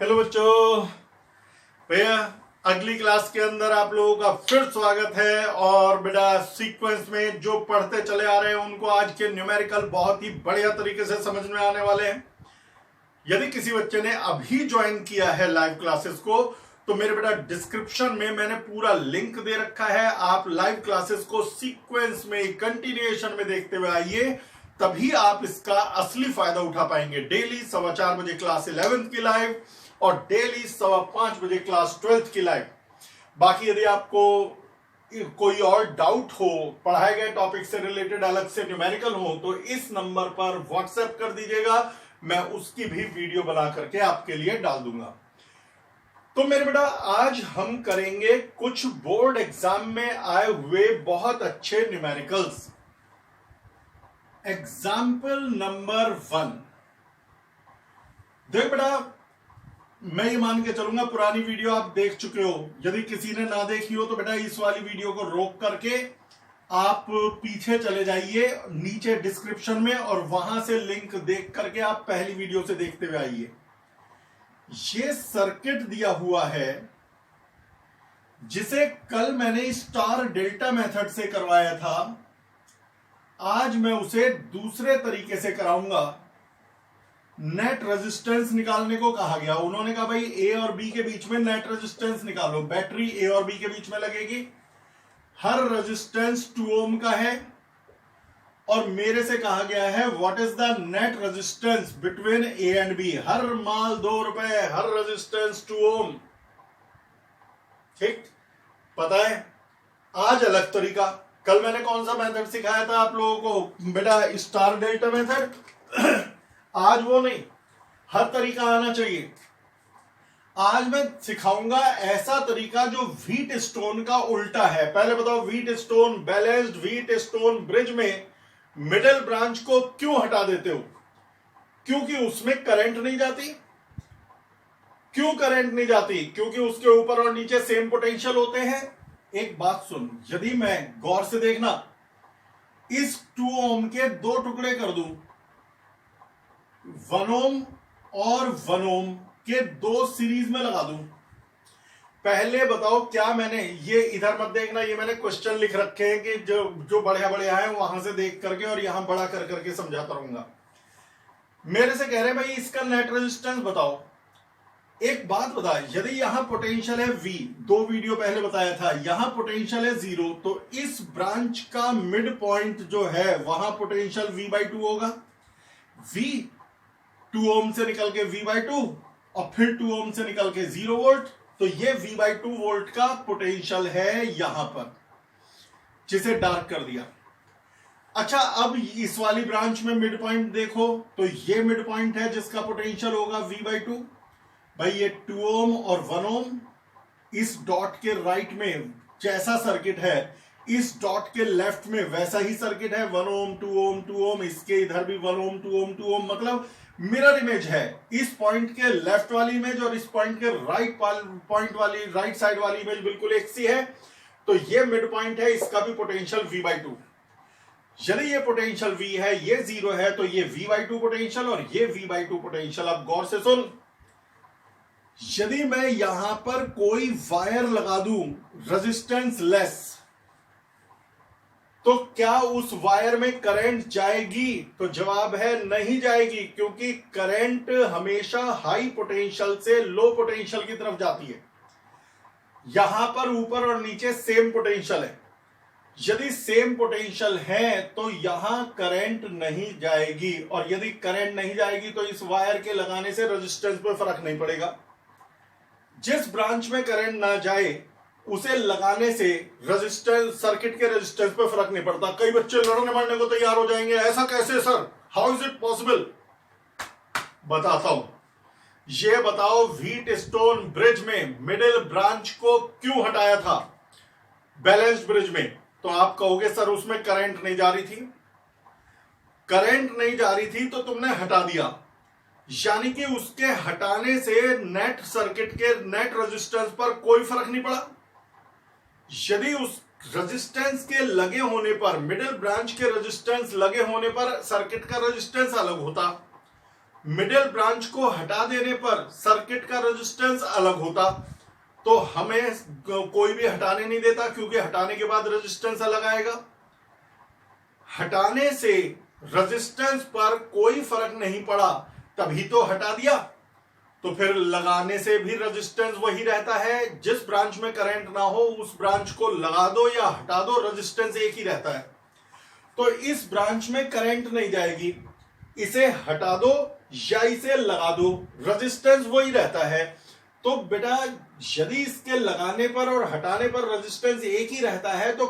Hello बच्चों, भैया अगली क्लास के अंदर आप लोगों का फिर स्वागत है। और बेटा सीक्वेंस में जो पढ़ते चले आ रहे हैं उनको आज के न्यूमेरिकल बहुत ही बढ़िया तरीके से समझ में आने वाले हैं। यदि किसी बच्चे ने अभी ज्वाइन किया है लाइव क्लासेस को तो मेरे बेटा डिस्क्रिप्शन में मैंने पूरा लिंक दे रखा है। आप लाइव क्लासेस को सीक्वेंस में कंटिन्यूएशन में देखते हुए आइए, तभी आप इसका असली फायदा उठा पाएंगे। डेली 4:15 बजे क्लास 11th की लाइव और डेली 5:15 बजे क्लास 12th की लाइव। बाकी यदि आपको कोई और डाउट हो, पढ़ाए गए टॉपिक से रिलेटेड अलग से न्यूमेरिकल हो, तो इस नंबर पर व्हाट्सएप कर दीजिएगा, मैं उसकी भी वीडियो बना करके आपके लिए डाल दूंगा। तो मेरे बेटा आज हम करेंगे कुछ बोर्ड एग्जाम में आए हुए बहुत अच्छे न्यूमेरिकल्स। Example number 1। देख बेटा, मैं ये मान के चलूंगा पुरानी वीडियो आप देख चुके हो। यदि किसी ने ना देखी हो तो बेटा इस वाली वीडियो को रोक करके आप पीछे चले जाइए नीचे डिस्क्रिप्शन में, और वहां से लिंक देख करके आप पहली वीडियो से देखते हुए आइए। ये सर्किट दिया हुआ है जिसे कल मैंने स्टार डेल्टा मेथड से करवाया था। आज मैं उसे दूसरे तरीके से कराऊंगा। नेट रेजिस्टेंस निकालने को कहा गया। उन्होंने कहा भाई ए और बी के बीच में नेट रेजिस्टेंस निकालो। बैटरी ए और बी के बीच में लगेगी, हर रेजिस्टेंस 2 ओम का है, और मेरे से कहा गया है what is the net resistance between A and B. हर माल 2 रुपए, हर रेजिस्टेंस 2 ओम। ठीक, पता है। आज अलग तरीका। कल मैंने कौन सा मेथड सिखाया था आप लोगों को बेटा? Star delta method. आज वो नहीं, हर तरीका आना चाहिए। आज मैं सिखाऊंगा ऐसा तरीका जो व्हीट स्टोन का उल्टा है। पहले बताओ, wheat stone, balanced wheat stone bridge में मिडिल ब्रांच को क्यों हटा देते हो? क्योंकि उसमें करंट नहीं जाती। क्यों करंट नहीं जाती? क्योंकि उसके ऊपर और नीचे सेम पोटेंशियल होते हैं। एक बात सुन, यदि मैं गौर से देखना, इस 2 ओम के 2 टुकड़े कर दूं, 1 ओम और 1 ओम के 2 सीरीज में लगा दूं, पहले बताओ क्या मैंने ये इधर मत देखना, ये मैंने क्वेश्चन लिख रखे हैं कि जो बढ़िया बढ़िया है वहां से देख करके और यहां बड़ा कर करके समझाता रहूंगा। मेरे से कह रहे हैं भाई इसका नेट रेजिस्टेंस बताओ। एक बात बता, यदि यहां पोटेंशियल है V, 2 वीडियो पहले बताया था, यहां पोटेंशियल है 0, तो इस ब्रांच का मिड पॉइंट जो है वहां पोटेंशियल V/2 होगा। V 2 ओम से निकल के V/2 और फिर 2 ओम से निकल के 0 वोल्ट, तो ये V/2 वोल्ट का पोटेंशियल है यहां पर, जिसे डार्क कर दिया। अच्छा, अब इस वाली ब्रांच में मिड पॉइंट देखो, तो ये मिड पॉइंट है जिसका पोटेंशियल होगा V/2। भाई ये 2 ओम और 1 ओम, इस डॉट के राइट में जैसा सर्किट है, इस डॉट के लेफ्ट में वैसा ही सर्किट है। 1 ओम 2 ओम 2 ओम, इसके इधर भी 1 ओम 2 ओम 2 ओम, मतलब मिरर इमेज है। इस पॉइंट के लेफ्ट वाली इमेज और इस पॉइंट के राइट साइड वाली इमेज बिल्कुल एक सी है। तो ये मिड पॉइंट है, इसका भी पोटेंशियल V/2। यदि ये पोटेंशियल V है, ये 0 है, तो ये V/2 पोटेंशियल और ये V/2 पोटेंशियल। अब गौर से सुन, यदि मैं यहां पर कोई वायर लगा दूं रेजिस्टेंस लेस, तो क्या उस वायर में करंट जाएगी? तो जवाब है नहीं जाएगी, क्योंकि करंट हमेशा हाई पोटेंशियल से लो पोटेंशियल की तरफ जाती है। यहां पर ऊपर और नीचे सेम पोटेंशियल है। यदि सेम पोटेंशियल है तो यहां करंट नहीं जाएगी, और यदि करंट नहीं जाएगी तो इस वायर के लगाने से रेजिस्टेंस पे फर्क नहीं पड़ेगा। जिस ब्रांच में करंट ना जाए उसे लगाने से रेजिस्टेंस, सर्किट के रेजिस्टेंस पे फर्क नहीं पड़ता। कई बच्चे लड़ने मरने को तैयार हो जाएंगे, ऐसा कैसे sir, how is it possible? बताता हूं। ये बताओ, व्हीट स्टोन ब्रिज में मिडिल ब्रांच को क्यों हटाया था बैलेंस्ड ब्रिज में? तो आप कहोगे सर उसमें करंट नहीं जा रही थी। करंट नहीं जा रही थी तो तुमने हटा दिया, यानी कि उसके हटाने से नेट सर्किट के नेट रेजिस्टेंस पर कोई फर्क नहीं पड़ा। यदि उस रेजिस्टेंस के लगे होने पर, मिडिल ब्रांच के रेजिस्टेंस लगे होने पर सर्किट का रेजिस्टेंस अलग होता, मिडिल ब्रांच को हटा देने पर सर्किट का रेजिस्टेंस अलग होता, तो हमें कोई भी हटाने नहीं देता क्योंकि हटाने के बाद रेजिस्टेंस अलग आएगा। हटाने से रेजिस्टेंस पर कोई फर्क नहीं पड़ा तभी तो हटा दिया, तो फिर लगाने से भी रेजिस्टेंस वही रहता है। जिस ब्रांच में करंट ना हो उस ब्रांच को लगा दो या हटा दो, रेजिस्टेंस एक ही रहता है। तो इस ब्रांच में करंट नहीं जाएगी, इसे हटा दो या इसे लगा दो, रेजिस्टेंस वही रहता है। तो बेटा यदि इसके लगाने पर और हटाने पर रेजिस्टेंस एक ही रहता है तो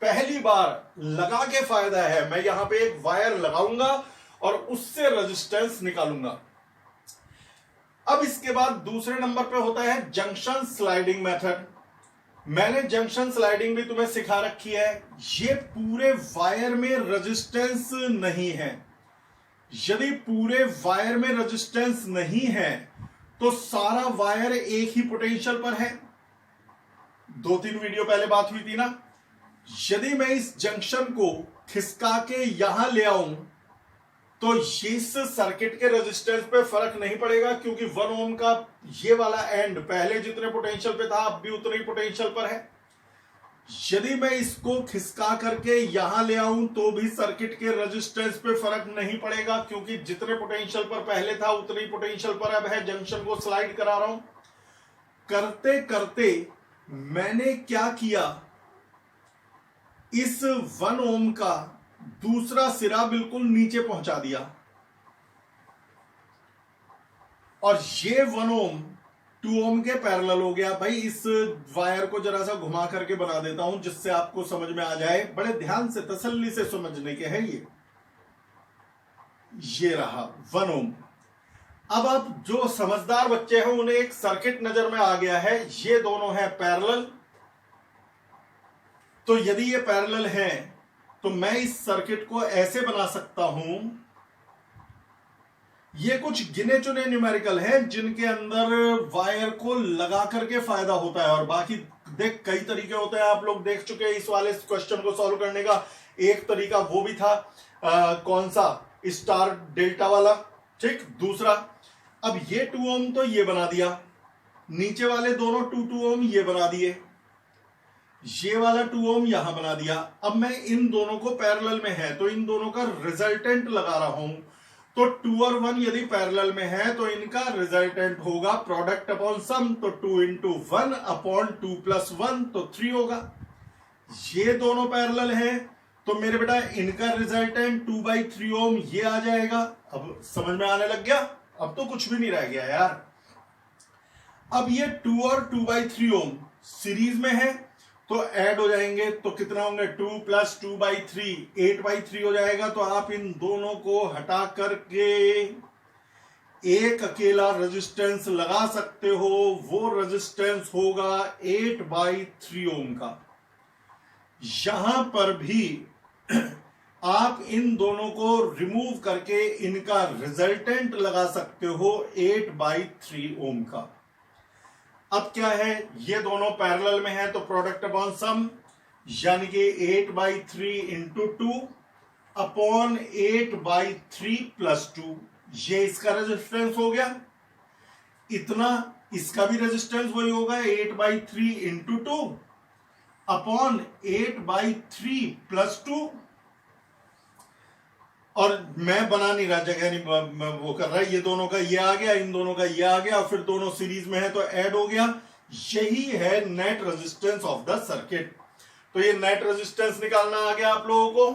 पहली बार लगा के फायदा है, मैं यहां पे एक वायर लगाऊंगा और उससे रेजिस्टेंस निकालूंगा। अब इसके बाद दूसरे नंबर पे होता है जंक्शन स्लाइडिंग मेथड। मैंने जंक्शन स्लाइडिंग भी तुम्हें सिखा रखी है। ये पूरे वायर में रेजिस्टेंस नहीं है। यदि पूरे वायर में रेजिस्टेंस नहीं है तो सारा वायर एक ही पोटेंशियल पर है। 2-3 वीडियो पहले बात हुई थी ना। यदि मैं इस जंक्शन को खिसका के यहां ले आऊं तो इस सर्किट के रेजिस्टेंस पे फर्क नहीं पड़ेगा क्योंकि 1 ओम का ये वाला एंड पहले जितने पोटेंशियल पे था अब भी उतने ही पोटेंशियल पर है। यदि मैं इसको खिसका करके यहां ले आऊं तो भी सर्किट के रेजिस्टेंस पे फर्क नहीं पड़ेगा क्योंकि जितने पोटेंशियल पर पहले था उतने ही पोटेंशियल पर अब है। जंक्शन को स्लाइड करा रहा हूं। करते करते मैंने क्या किया, इस 1 ओम का दूसरा सिरा बिल्कुल नीचे पहुंचा दिया और ये 1 ओम 2 ओम के पैरेलल हो गया। भाई इस वायर को जरा सा घुमा करके बना देता हूं जिससे आपको समझ में आ जाए। बड़े ध्यान से तसल्ली से समझने के है ये रहा 1 ओम। अब आप जो समझदार बच्चे हैं उन्हें एक सर्किट नजर में आ गया है। ये दोनों है पैरेलल, तो यदि ये पैरेलल है तो मैं इस सर्किट को ऐसे बना सकता हूं। ये कुछ गिने चुने न्यूमेरिकल हैं जिनके अंदर वायर को लगा करके फायदा होता है और बाकी देख कई तरीके होते हैं। आप लोग देख चुके हैं इस वाले क्वेश्चन को सॉल्व करने का। एक तरीका वो भी था कौन सा, स्टार डेल्टा वाला, ठीक। दूसरा, अब ये 2 ओम तो ये बना दिया, नीचे वाले दोनों 2 ओम ये बना दिए, ये वाला 2 ओम यहां बना दिया। अब मैं इन दोनों को पैरेलल में है तो इन दोनों का रिजल्टेंट लगा रहा हूं। तो 2 और 1 यदि पैरेलल में है तो इनका रिजल्टेंट होगा प्रोडक्ट अपॉन सम, तो 2 इंटू 1 अपॉन 2 प्लस 1 तो 3 होगा। ये दोनों पैरेलल है तो मेरे बेटा इनका रिजल्टेंट 2/3 ओम ये आ जाएगा। अब समझ में आने लग गया, अब तो कुछ भी नहीं रह गया यार। अब ये 2 और 2/3 ओम सीरीज में है तो ऐड हो जाएंगे, तो कितना होंगे 2 प्लस 2/3 8/3 हो जाएगा। तो आप इन दोनों को हटा करके एक अकेला रेजिस्टेंस लगा सकते हो, वो रेजिस्टेंस होगा 8/3 ओम का। यहां पर भी आप इन दोनों को रिमूव करके इनका रिजल्टेंट लगा सकते हो 8/3 ओम का। अब क्या है, ये दोनों पैरेलल में है तो प्रोडक्ट अपॉन सम यानी कि 8/3 इंटू 2 अपॉन 8/3 प्लस 2, ये इसका रेजिस्टेंस हो गया। इतना इसका भी रेजिस्टेंस वही होगा 8/3 इंटू 2 अपॉन 8/3 प्लस 2। और मैं बना नहीं रहा, जगह नहीं वो कर रहा है। ये दोनों का ये आ गया, इन दोनों का ये आ गया और फिर दोनों सीरीज में है तो ऐड हो गया। यही है net resistance of the circuit. तो ये नेट रेजिस्टेंस निकालना आ गया आप लोगों को।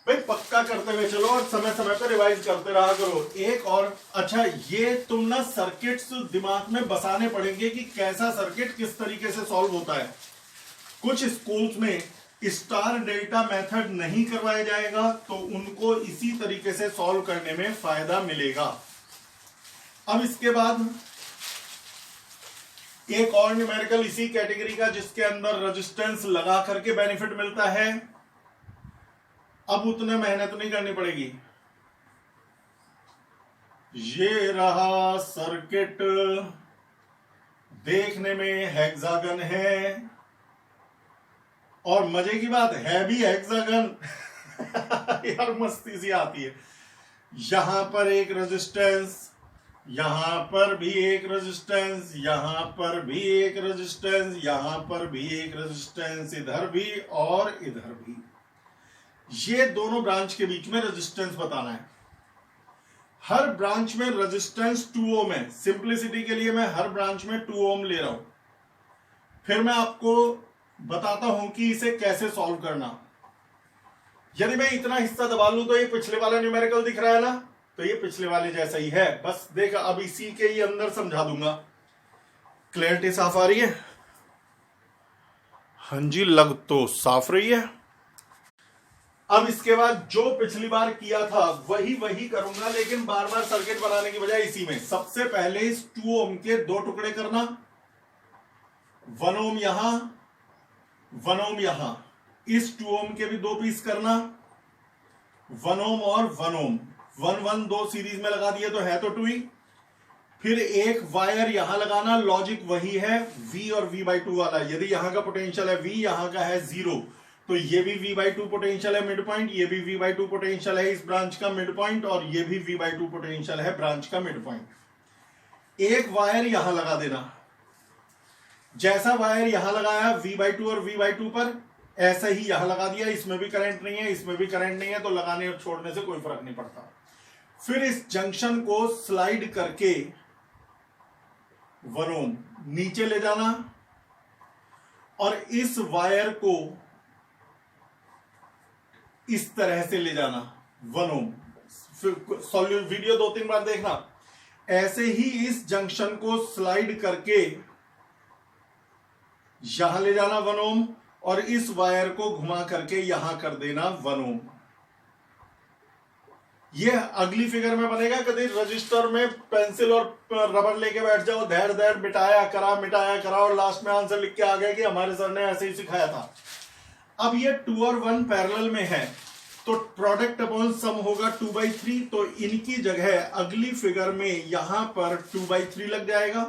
भाई पक्का करते हुए चलो और समय समय पर रिवाइज करते रहा करो। एक और अच्छा, ये तुम ना सर्किट्स दिमाग में बसाने पड़ेंगे कि कैसा सर्किट किस तरीके से सॉल्व होता है। कुछ स्कूल्स में स्टार डेल्टा मेथड नहीं करवाया जाएगा तो उनको इसी तरीके से सॉल्व करने में फायदा मिलेगा। अब इसके बाद एक और न्यूमेरिकल इसी कैटेगरी का जिसके अंदर रेजिस्टेंस लगा करके बेनिफिट मिलता है। अब उतने मेहनत नहीं करनी पड़ेगी। ये रहा सर्किट, देखने में हेक्सागन है और मजे की बात है भी हेक्सागन यार मस्ती सी आती है। यहां पर एक रेजिस्टेंस, यहां पर भी एक रेजिस्टेंस, यहां पर भी एक रेजिस्टेंस, यहां पर भी एक रेजिस्टेंस, इधर भी और इधर भी। ये दोनों ब्रांच के बीच में रेजिस्टेंस बताना है। हर ब्रांच में रेजिस्टेंस 2 ओम है। सिंप्लिसिटी के लिए मैं हर ब्रांच में 2 ओम ले रहा हूं। फिर मैं आपको बताता हूं कि इसे कैसे सॉल्व करना। यदि मैं इतना हिस्सा दबा लूं तो ये पिछले वाला न्यूमेरिकल दिख रहा है ना, तो ये पिछले वाले जैसा ही है। बस देख, अब इसी के ही अंदर समझा दूंगा। क्लैरिटी साफ आ रही है? हाँ जी, लग तो साफ रही है। अब इसके बाद जो पिछली बार किया था वही करूंगा, लेकिन बार बार सर्किट बनाने की बजाय इसी में सबसे पहले इस 2 ओम के 2 टुकड़े करना। 1 ओम यहां, 1 ओम यहां। इस 2 ओम के भी 2 पीस करना, 1 ओम और 1 ओम। 1 1 2 सीरीज में लगा दिए तो है तो 2 ही। फिर एक वायर यहां लगाना। लॉजिक वही है, V और V/2 वाला। यदि यहां का पोटेंशियल है V, यहां का है 0, तो ये भी V/2 पोटेंशियल है मिड पॉइंट, ये भी V/2 पोटेंशियल है इस ब्रांच का मिड पॉइंट, और ये भी V/2 पोटेंशियल है ब्रांच का मिड पॉइंट। एक वायर यहां लगा देना। जैसा वायर यहां लगाया V/2 और V/2 पर, ऐसा ही यहां लगा दिया। इसमें भी करंट नहीं है, इसमें भी करंट नहीं है, तो लगाने और छोड़ने से कोई फर्क नहीं पड़ता। फिर इस जंक्शन को स्लाइड करके 1 ओम नीचे ले जाना और इस वायर को इस तरह से ले जाना 1 ओम। वीडियो 2-3 बार देखना। ऐसे ही इस जंक्शन को स्लाइड करके यहां ले जाना 1 ओम, और इस वायर को घुमा करके यहां कर देना 1 ओम। ये अगली फिगर में बनेगा। कभी रजिस्टर में पेंसिल और रबर लेके बैठ जाओ, धैर धैर मिटाया करा और लास्ट में आंसर लिख के आ गए कि हमारे सर ने ऐसे ही सिखाया था। अब ये 2 और 1 पैरेलल में है, तो प्रोडक्ट अपॉन सम होगा 2/3। तो इनकी जगह अगली फिगर में यहां पर 2/3 लग जाएगा।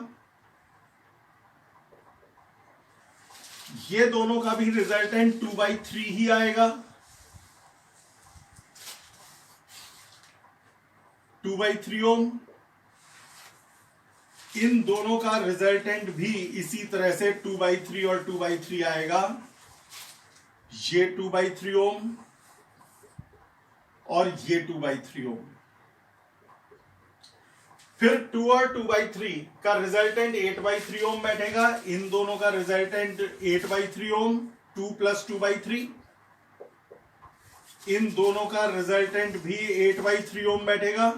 ये दोनों का भी रिजल्टेंट 2/3 ही आएगा। 2/3 ओम। इन दोनों का रिजल्टेंट भी इसी तरह से 2/3 और 2/3 आएगा। ये 2/3 ओम और ये 2/3 ओम। फिर 2 और 2/3 का रिजल्टेंट 8/3 ओम बैठेगा। इन दोनों का रिजल्टेंट 8/3 ओम, 2 + 2/3। इन दोनों का रिजल्टेंट भी 8/3 ओम बैठेगा।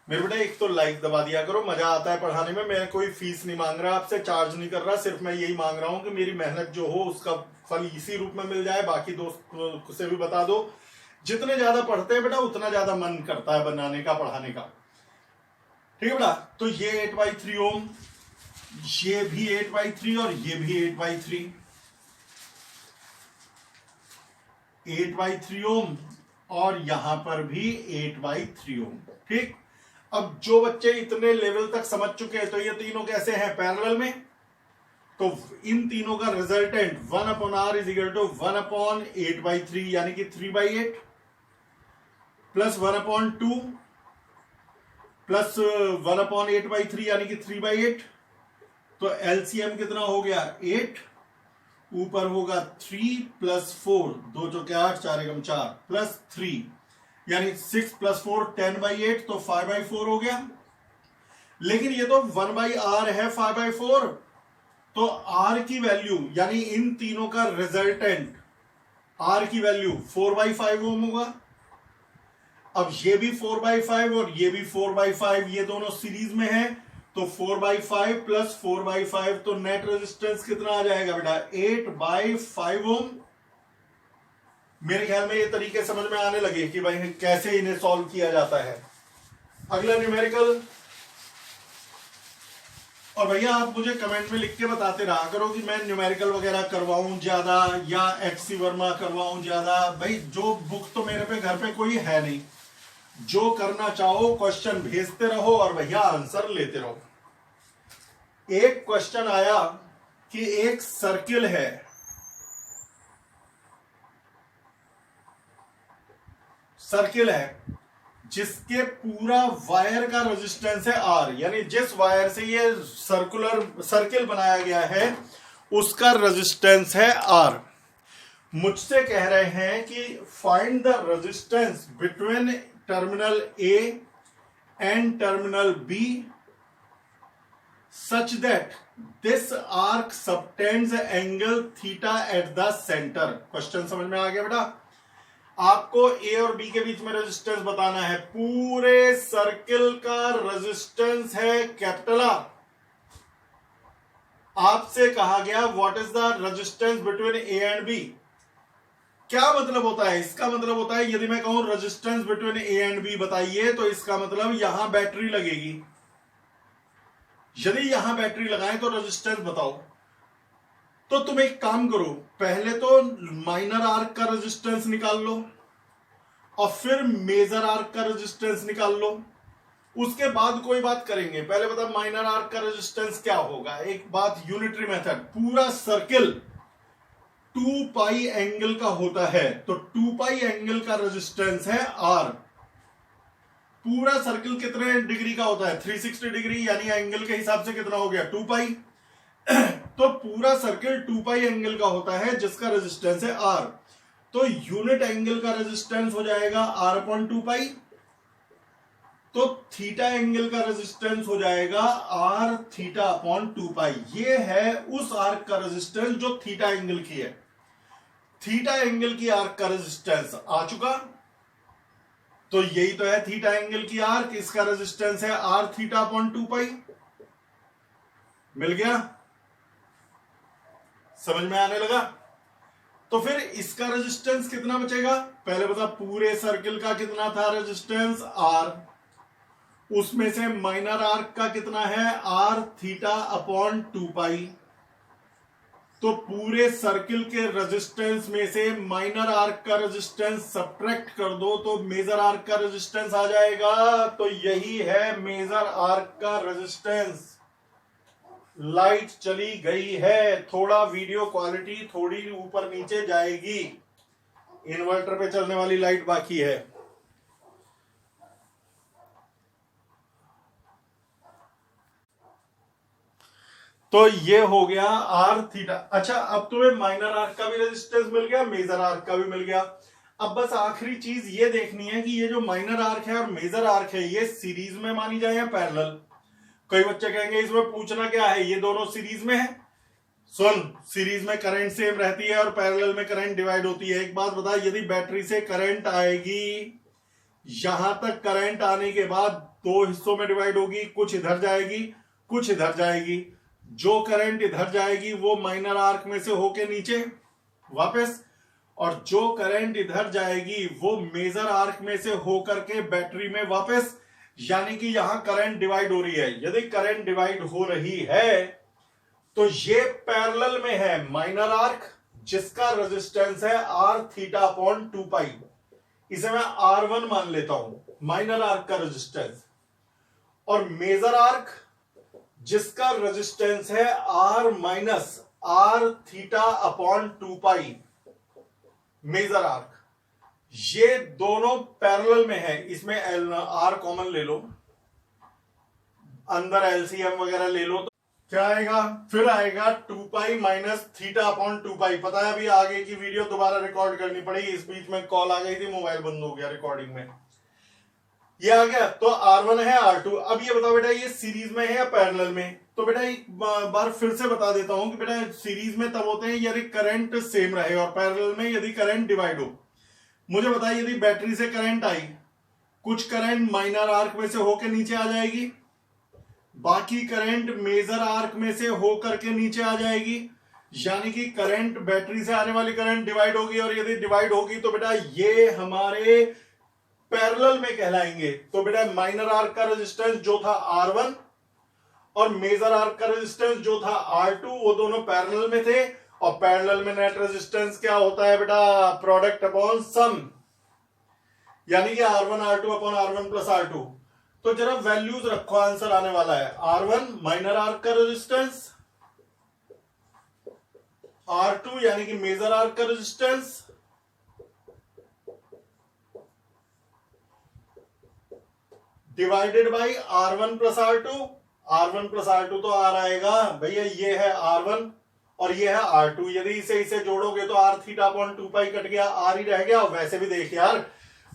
मेरे बेटा एक तो लाइक दबा दिया करो, मजा आता है पढ़ाने में। मैं कोई फीस नहीं मांग रहा, आपसे चार्ज नहीं कर रहा, सिर्फ मैं यही मांग रहा हूं कि मेरी मेहनत जो हो उसका फल इसी रूप में मिल जाए। बाकी दोस्त से भी बता दो, जितने ज्यादा पढ़ते हैं बेटा उतना ज्यादा मन करता है बनाने का, पढ़ाने का। ठीक है बेटा? तो ये 8/3 ओम, ये भी 8/3 और ये भी 8/3। 8/3 ओम और यहां पर भी 8/3 ओम। ठीक। अब जो बच्चे इतने लेवल तक समझ चुके हैं, तो ये तीनों कैसे हैं? पैरेलल में। तो इन तीनों का रिजल्टेंट 1/r = 1/8/3 यानी कि 3/8 प्लस 1/2 प्लस 1/8/3 यानी कि 3/8। तो एलसीएम कितना हो गया? 8। ऊपर होगा 3 + 4, 2 × 4 8, 4 × 4 प्लस 3 यानी 6 + 4 10/8, तो 5/4 हो गया। लेकिन ये तो 1/r है 5/4, तो r की वैल्यू यानी इन तीनों का रिजल्टेंट r की वैल्यू 4/5 ओम होगा। अब ये भी 4/5 और ये भी 4/5, ये दोनों सीरीज में है, तो 4/5 प्लस 4/5, तो नेट रेजिस्टेंस कितना आ जाएगा बेटा? 8/5 ओम। मेरे ख्याल में ये तरीके समझ में आने लगे कि भाई कैसे इन्हें सॉल्व किया जाता है। अगला न्यूमेरिकल। और भैया आप मुझे कमेंट में लिख के बताते रहा करो कि मैं न्यूमेरिकल वगैरह करवाऊं ज्यादा या HC वर्मा करवाऊं ज्यादा। भाई जो बुक तो मेरे पे घर पे कोई है नहीं, जो करना चाहो क्वेश्चन भेजते रहो और भैया आंसर लेते रहो। एक क्वेश्चन आया कि एक सर्किल है, सर्किल है जिसके पूरा वायर का रेजिस्टेंस है आर, यानी जिस वायर से ये सर्किल बनाया गया है उसका रेजिस्टेंस है आर। मुझसे कह रहे हैं कि find the resistance between terminal A and terminal B such that this arc subtends angle theta at the centre. Question समझ में आ गया बेटा? आपको ए और बी के बीच में रेजिस्टेंस बताना है। पूरे सर्किल का रेजिस्टेंस है कैपिटल आर। आपसे कहा गया what is the resistance between A and B. क्या मतलब होता है? इसका मतलब होता है यदि मैं कहूं resistance between A and B बताइए, तो इसका मतलब यहां बैटरी लगेगी। यदि यहां बैटरी लगाएं तो रेजिस्टेंस बताओ। तो तुम एक काम करो, पहले तो माइनर आर्क का रेजिस्टेंस निकाल लो और फिर मेजर आर्क का रेजिस्टेंस निकाल लो। उसके बाद कोई बात करेंगे। पहले बता माइनर आर्क का रेजिस्टेंस क्या होगा। एक बात, यूनिटरी मेथड, पूरा सर्किल 2 पाई एंगल का होता है, तो 2 पाई एंगल का रेजिस्टेंस है आर। पूरा सर्किल कितने डिग्री का होता है? 360 डिग्री, यानी एंगल के हिसाब से कितना हो गया? 2 पाई। तो पूरा सर्किल 2 पाई एंगल का होता है जिसका रेजिस्टेंस है आर। तो यूनिट एंगल का रेजिस्टेंस हो जाएगा आर अपॉन 2 पाई। तो थीटा एंगल का रेजिस्टेंस हो जाएगा आर थीटा अपॉन 2 पाई। ये है उस आर्क का रेजिस्टेंस जो थीटा एंगल की है। थीटा एंगल की आर्क का रेजिस्टेंस आ चुका, तो यही तो है थीटा एंगल की आर्क। इसका रेजिस्टेंस है आर थीटा अपॉन 2 पाई। मिल गया? समझ में आने लगा? तो फिर इसका रेजिस्टेंस कितना बचेगा? पहले बता पूरे सर्किल का कितना था रेजिस्टेंस? आर। उसमें से माइनर आर्क का कितना है? आर थीटा अपॉन 2 पाई। तो पूरे सर्किल के रेजिस्टेंस में से माइनर आर्क का रेजिस्टेंस सब्ट्रैक्ट कर दो तो मेजर आर्क का रेजिस्टेंस आ जाएगा। तो यही है मेजर आर्क का रेजिस्टेंस। लाइट चली गई है, थोड़ा वीडियो क्वालिटी थोड़ी ऊपर नीचे जाएगी। इन्वर्टर पे चलने वाली लाइट बाकी है। तो ये हो गया आर थीटा। अच्छा, अब तुम्हें माइनर आर्क का भी रेजिस्टेंस मिल गया, मेजर आर्क का भी मिल गया। अब बस आखिरी चीज ये देखनी है कि ये जो माइनर आर्क है और मेजर आर्क है ये सीरीज में मानी जाए या पैरेलल। कई बच्चे कहेंगे इसमें पूछना क्या है, ये दोनों सीरीज में है। सुन, सीरीज में करंट सेम रहती है और पैरेलल में करंट डिवाइड होती है। एक बात बता, यदि बैटरी से करंट आएगी, यहां तक करंट आने के बाद 2 हिस्सों में डिवाइड होगी, कुछ इधर जाएगी कुछ इधर जाएगी। जो करंट इधर जाएगी वो माइनर आर्क में से होके नीचे वापस, और जो करंट इधर जाएगी वो मेजर आर्क में से होकर के बैटरी में वापस। यानी कि यहां करंट डिवाइड हो रही है। यदि करंट डिवाइड हो रही है तो ये पैरेलल में है माइनर आर्क जिसका रेजिस्टेंस है आर थीटा अपॉन 2 पाई। इसे मैं R1 मान लेता हूं, माइनर आर्क का रेजिस्टेंस। और मेजर आर्क जिसका रेजिस्टेंस है R minus R theta upon 2 पाई, मेजर आर्क। ये दोनों पैरेलल में है। इसमें आर कॉमन ले लो, अंदर एलसीएम वगैरह ले लो, तो क्या आएगा? फिर आएगा 2 पाई माइनस थीटा अपॉन 2 पाई। पता है अभी आगे की वीडियो दोबारा रिकॉर्ड करनी पड़ेगी। इस बीच में कॉल आ गई थी, मोबाइल बंद हो गया रिकॉर्डिंग में। ये आ गया। तो R1 है R2। अब ये बताओ बेटा ये सीरीज में है या पैरेलल में? तो बेटा एक बार फिर से बता देता हूं कि बेटा सीरीज में तब होते हैं यदि करंट सेम रहे और पैरेलल में यदि करंट डिवाइड हो। मुझे बताइए, यदि बैटरी से करंट आई, कुछ करंट माइनर आर्क में से होकर नीचे आ जाएगी, बाकी करंट मेजर आर्क में से होकर के नीचे आ जाएगी। यानी कि करंट, बैटरी से आने वाली करंट डिवाइड होगी, और यदि डिवाइड होगी तो बेटा ये हमारे पैरेलल में कहलाएंगे। तो बेटा माइनर आर्क का रेजिस्टेंस जो था R1 और मेजर आर्क का रेजिस्टेंस जो था R2, वो दोनों पैरेलल में थे। और पैरेलल में नेट रेजिस्टेंस क्या होता है बेटा? प्रोडक्ट अपॉन सम, यानी कि R1 R2 upon R1 plus R2। तो जरा वैल्यूज रखो, आंसर आने वाला है। R1 माइनर आर्क का रेजिस्टेंस, R2 यानी कि मेजर आर्क का resistance, divided by R1 plus R2। R1 plus R2 तो R आएगा भैया, ये है R1 और ये है R2। यदि इसे जोड़ोगे तो R theta upon 2 pi cut गया, R ही रह गया। वैसे भी देख यार,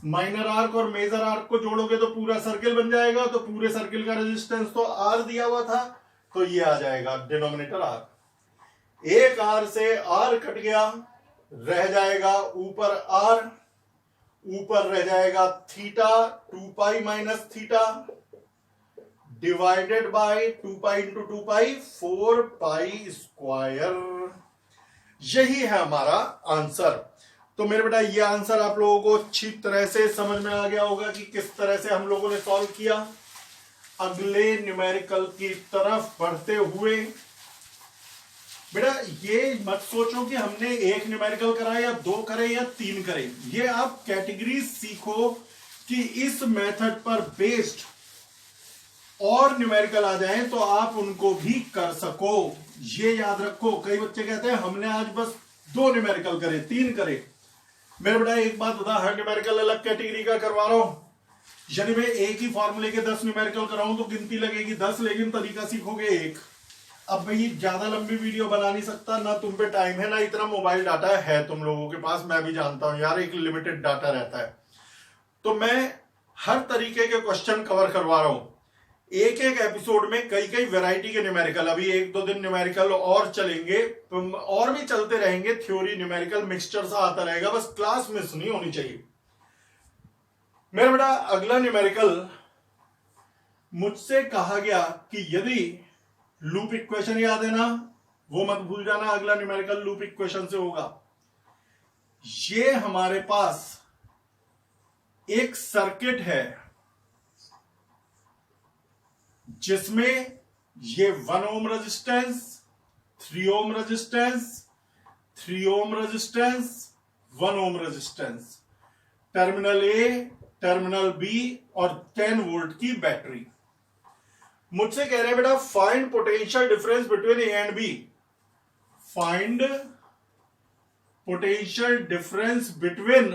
माइनर आर्क और मेजर आर्क को जोड़ोगे तो पूरा सर्किल बन जाएगा, तो पूरे सर्किल का रेजिस्टेंस तो R दिया हुआ था, तो ये आ जाएगा डिनोमिनेटर R। एक R से R कट गया, रह जाएगा ऊपर R, ऊपर रह जाएगा theta 2 pi minus theta divided by 2 pi into 2 pi 4 pi square. यही है हमारा आंसर। तो मेरे बेटा ये आंसर आप लोगों को अच्छी तरह से समझ में आ गया होगा कि किस तरह से हम लोगों ने सॉल्व किया। अगले न्यूमेरिकल की तरफ बढ़ते हुए बेटा ये मत सोचो कि हमने एक न्यूमेरिकल करा या 2 करे या 3 करे। ये आप कैटेगरी सीखो कि इस मेथड पर बेस्ड और न्यूमेरिकल आ जाएं तो आप उनको भी कर सको। ये याद रखो, कई बच्चे कहते हैं हमने आज बस 2 न्यूमेरिकल करे, 3 करे। मेरे बेटा एक बात बता, हर न्यूमेरिकल अलग कैटेगरी का करवा रहा हूं। यदि मैं एक ही फॉर्मूले के 10 न्यूमेरिकल कराऊं तो गिनती लगेगी 10, लेकिन तरीका सीखोगे एक। अब भाई ज्यादा लंबी वीडियो बना नहीं सकता, ना तुम पे टाइम है ना इतना मोबाइल डाटा है तुम लोगों के पास। मैं भी जानता हूं यार, एक लिमिटेड डाटा रहता है। तो मैं हर तरीके के क्वेश्चन कवर करवा रहा हूं। एक एक एपिसोड में कई कई वैरायटी के न्यूमेरिकल, अभी 1-2 दिन न्यूमेरिकल और चलेंगे, और भी चलते रहेंगे। थ्योरी न्यूमेरिकल मिक्सचर सा आता रहेगा, बस क्लास मिस नहीं होनी चाहिए। मेरा बेटा अगला न्यूमेरिकल मुझसे कहा गया कि यदि लूप इक्वेशन याद है ना, वो मत भूल जाना, अगला न्यूमेरिकल लूप इक्वेशन से होगा। ये हमारे पास एक सर्किट है जिसमें ये 1 ohm resistance, 3 ohm resistance, 3 ohm resistance, 1 ohm resistance, terminal A, terminal B और 10 वोल्ट की बैटरी। मुझसे कह रहे हैं बेटा find potential difference between A and B. Find potential difference between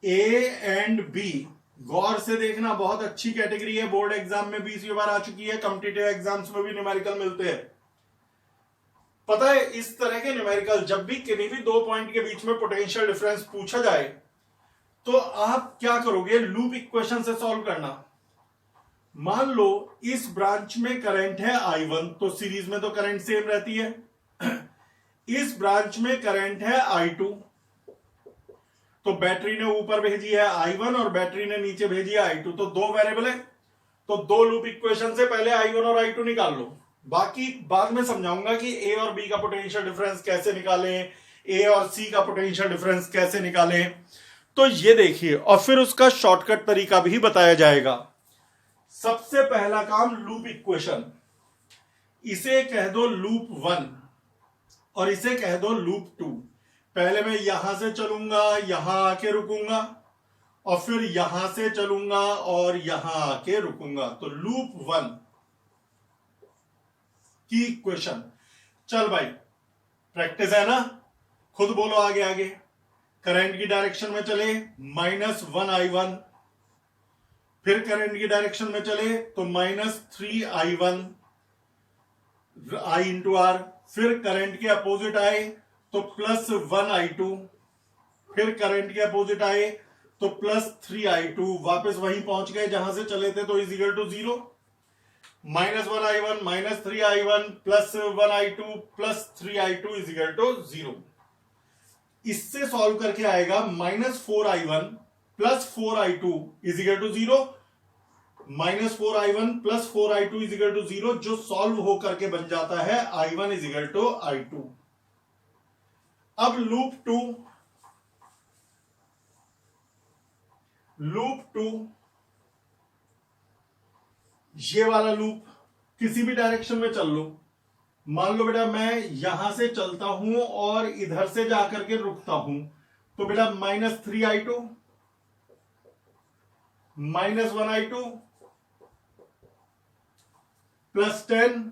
A and B. गौर से देखना, बहुत अच्छी कैटेगरी है, बोर्ड एग्जाम में 20 बार आ चुकी है, कॉम्पिटिटिव एग्जाम्स में भी न्यूमेरिकल मिलते हैं। पता है इस तरह के न्यूमेरिकल जब भी किन्हीं भी 2 पॉइंट के बीच में पोटेंशियल डिफरेंस पूछा जाए तो आप क्या करोगे, लूप इक्वेशन से सॉल्व करना। मान लो इस ब्रांच में करंट है I1, तो सीरीज में तो करंट सेम रहती है। इस ब्रांच में करंट है I2, तो बैटरी ने ऊपर भेजी है I1 और बैटरी ने नीचे भेजी है I2, तो 2 वेरिएबल है। तो 2 लूप इक्वेशन से पहले I1 और I2 निकाल लो। बाकी बाद में समझाऊंगा कि A और B का पोटेंशियल डिफरेंस कैसे निकालें, A और C का पोटेंशियल डिफरेंस कैसे निकालें। तो ये देखिए, और फिर उसका शॉर्टकट तरीका भी बताया जाएगा। सबसे पहला काम लूप इक्वेशन, इसे कह दो लूप 1 और इसे कह दो लूप 2। पहले मैं यहां से चलूंगा, यहां आके रुकूंगा, और फिर यहां से चलूंगा और यहां आके रुकूंगा। तो लूप 1 की इक्वेशन। चल भाई प्रैक्टिस है ना, खुद बोलो आगे आगे। करंट की डायरेक्शन में चले -1 I1, फिर करंट की डायरेक्शन में चले तो -3 I1 I इंटू R, फिर करंट के अपोजिट आए तो +1 I2, फिर करंट के अपोजिट आए तो +3 I2, वापस वहीं पहुंच गए जहां से चले थे, तो is equal to 0। -1 I1 -3 I1 +1 I2 +3 I2 is equal to 0। इससे सॉल्व करके आएगा -4 I1 +4 I2 is equal to 0। -4 I1 +4 I2 is equal to 0, जो सॉल्व होकर के बन जाता है I1 is equal to I2। अब लूप 2, ये वाला लूप किसी भी डायरेक्शन में चल लो। मान लो बेटा मैं यहां से चलता हूं और इधर से जाकर के रुकता हूं, तो बेटा -3 I2 -1 I2 +10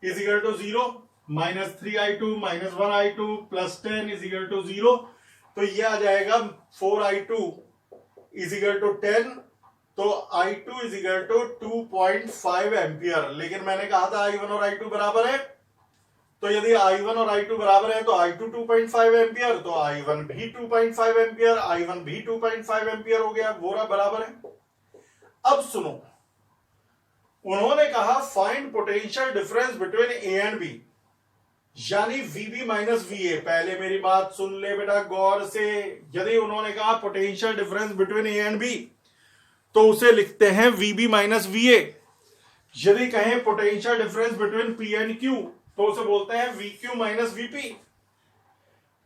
is equal to 0। -3 I2 -1 I2 +10 is equal to 0। तो ये आ जाएगा 4 I2 इज इक्वल टू 10, तो I2 is equal to 2.5 ampere. लेकिन मैंने कहा था I1 और I2 बराबर है, तो यदि I1 और I2 बराबर है तो I2 2.5 एम्पियर, तो I1 भी 2.5 एम्पियर, I1 भी 2.5 एम्पियर हो गया, वो बराबर है। अब सुनो, उन्होंने कहा find potential difference between A and B, यानी VB माइनस VA। पहले मेरी बात सुन ले बेटा गौर से। यदि उन्होंने कहा potential difference between A and B, तो उसे लिखते हैं VB माइनस VA। यदि कहें potential difference between P and Q, तो उसे बोलते हैं VQ माइनस VP।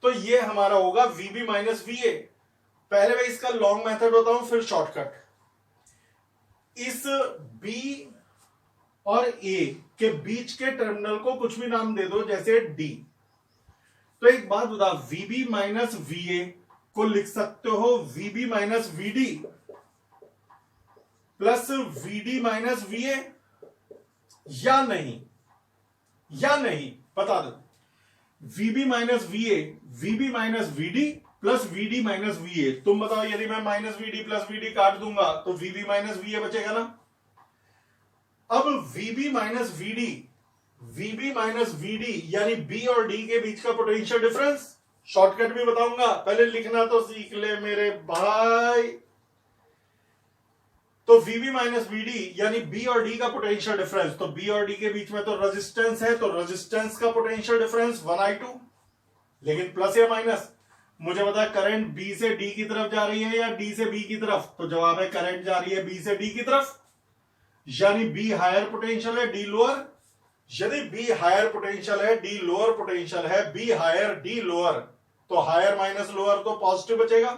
तो ये हमारा होगा VB माइनस VA। पहले मैं इसका लॉन्ग मेथड बताऊं, फिर शॉर्टकट। इस B और A के बीच के टर्मिनल को कुछ भी नाम दे दो, जैसे D। तो एक बात बता, VB माइनस VA को लिख सकते हो VB minus VD plus VD minus VA, या नहीं? या नहीं बता दो। VB minus VA, VB minus VD plus VD minus VA। तुम बताओ, यदि मैं माइनस VD प्लस VD काट दूंगा तो VB माइनस VA बचेगा ना। अब VB माइनस VD यानी B और D के बीच का पोटेंशियल डिफरेंस, शॉर्टकट भी बताऊंगा, पहले लिखना तो सीख ले मेरे भाई। तो VB माइनस VD यानी B और D का पोटेंशियल डिफरेंस, तो B और D के बीच में तो रेजिस्टेंस है, तो रेजिस्टेंस का पोटेंशियल डिफरेंस 1I2। लेकिन प्लस या माइनस, मुझे बता करंट B से D की तरफ जा रही है या D से B की तरफ, तो जवाब है करंट जा रही है B से D की तरफ, यानी B हायर पोटेंशियल है, D लोअर। यदि B हायर पोटेंशियल है, D लोअर पोटेंशियल है, B हायर D लोअर, तो हायर माइनस लोअर तो पॉजिटिव बचेगा।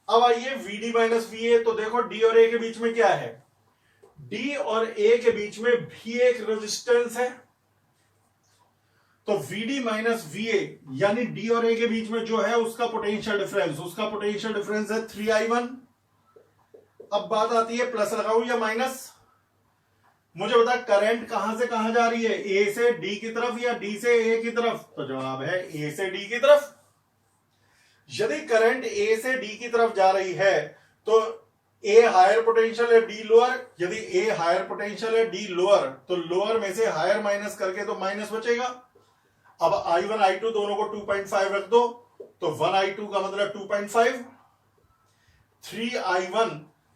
अब आइए VD माइनस VA, तो देखो D और A के बीच में क्या है, D और A के बीच में भी एक रेजिस्टेंस है, तो VD माइनस VA यानी D और A के बीच में जो है उसका पोटेंशियल डिफरेंस है 3I1। अब बात आती है प्लस लगाऊं या माइनस, मुझे बता करंट कहां से कहां जा रही है, A से D की तरफ या D से A की तरफ, तो जवाब है A से D की तरफ। यदि करंट A से D की तरफ जा रही है तो A हायर पोटेंशियल है, D लोअर। यदि A हायर पोटेंशियल है, D लोअर, तो लोअर में से हायर माइनस करके तो माइनस बचेगा। अब I1 I2 दोनों को 2.5 रख दो, तो 1I2 का मतलब 2.5, 3I1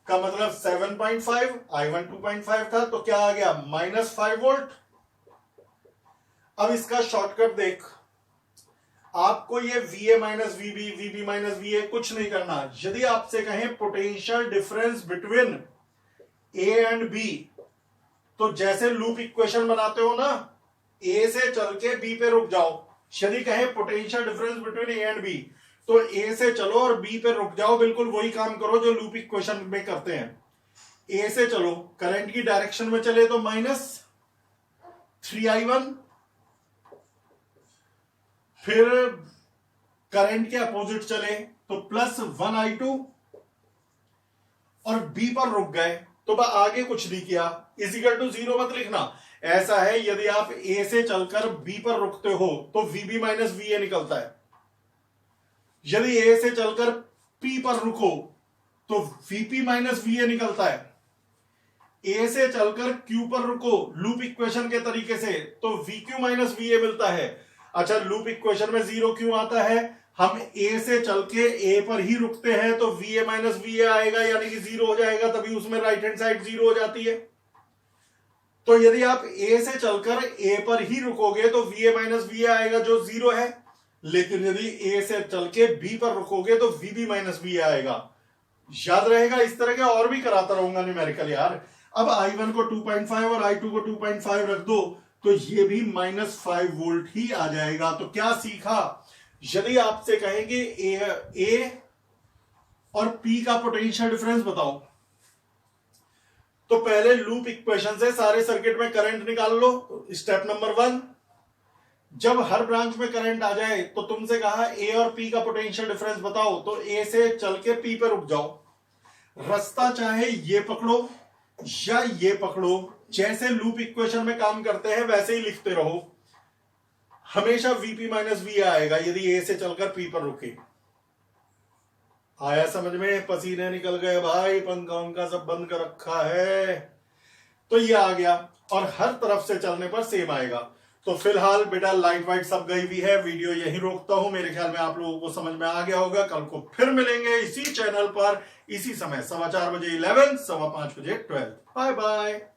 का मतलब 7.5, I1 2.5 था, तो क्या आ गया माइनस 5 वोल्ट। अब इसका शॉर्टकट देख, आपको ये VA minus VB, VB minus VA कुछ नहीं करना। यदि आपसे कहें potential difference between A and B, तो जैसे लूप इक्वेशन बनाते हो ना, A से चल के B पे रुक जाओ। यदि कहें potential difference between A and B, तो A से चलो और B पे रुक जाओ, बिल्कुल वही काम करो जो लूप इक्वेशन में करते हैं। A से चलो, करंट की डायरेक्शन में चले तो माइनस 3I1, फिर करंट के अपोजिट चले तो प्लस 1I2, और B पर रुक गए तो आगे कुछ नहीं किया, इक्वल टू 0 मत लिखना। ऐसा है यदि आप A से चलकर B पर रुकते हो तो VB माइनस VA निकलता है। यदि A से चलकर P पर रुको तो VP माइनस VA निकलता है। A से चलकर Q पर रुको लूप इक्वेशन के तरीके से, तो VQ माइनस VA मिलता है। अच्छा, लूप इक्वेशन में 0 क्यों आता है, हम A से चल के A पर ही रुकते हैं तो VA माइनस VA आएगा, यानी कि 0 हो जाएगा, तभी उसमें राइट हैंड साइड 0 हो जाती है। तो यदि आप A से चलकर A पर ही रुकोगे तो VA माइनस VA आएगा जो 0 है, लेकिन यदि A से चल के B पर रुकोगे तो VB माइनस VA आएगा। याद रहेगा, इस तरह के और भी कराता रहूंगा न्यूमेरिकल यार। अब I1 को 2.5 और I2 को 2.5 रख दो तो ये भी माइनस 5 वोल्ट ही आ जाएगा। तो क्या सीखा, यदि आपसे कहेंगे A और P का पोटेंशियल डिफरेंस बताओ, तो पहले लूप इक्वेशन से सारे सर्किट में करंट निकाल लो। स्टेप नंबर 1, जब हर ब्रांच में करंट आ जाए तो तुमसे कहा A और P का पोटेंशियल डिफरेंस बताओ, तो A से चल के P पे रुक जाओ। रास्ता चाहे ये पकड़ो या ये पकड़ो, जैसे लूप इक्वेशन में काम करते हैं वैसे ही लिखते रहो, हमेशा VP माइनस VA आएगा यदि A से चलकर P पर रुके। आया समझ में? पसीने निकल गए भाई, पंखा उनका सब बंद कर रखा है। तो ये आ गया और हर तरफ से चलने पर सेम आएगा। तो फिलहाल बेटा लाइट वाइट सब गई हुई है, वीडियो यही रोकता हूं। मेरे ख्याल में आप लोगों को समझ में आ गया होगा। कल को फिर मिलेंगे इसी चैनल पर इसी समय 4:15 बजे 11, 5:15 बजे 12। Bye bye.